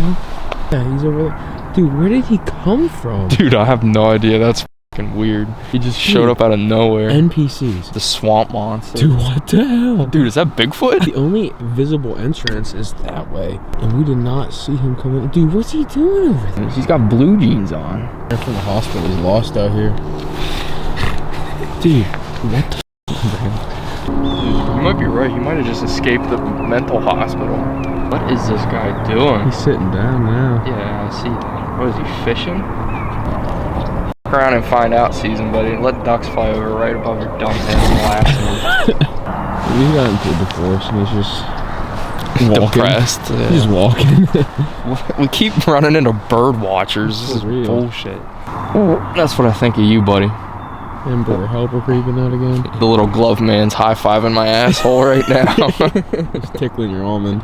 hell? Yeah, he's over there. Dude, where did he come from? Dude, I have no idea. That's fucking weird. He just showed up out of nowhere. NPCs. The swamp monster. Dude, what the hell? Dude, is that Bigfoot? The only visible entrance is that way. And we did not see him come in. Dude, what's he doing over there? He's got blue jeans on. They're from the hospital. He's lost out here. Dude, what the f***, man? You might be right. He might have just escaped the mental hospital. What is this guy doing? He's sitting down now. Yeah, I see that. What is he, fishing? Look around and find out, season buddy. Let ducks fly over right above your dumb head and laugh. We got into a divorce and he's just walking. Depressed. Yeah. He's just walking. We keep running into bird watchers. This is real. bullshit. That's what I think of you, buddy. And brother helper creeping out again. The little glove man's high-fiving my asshole right now. He's tickling your almond.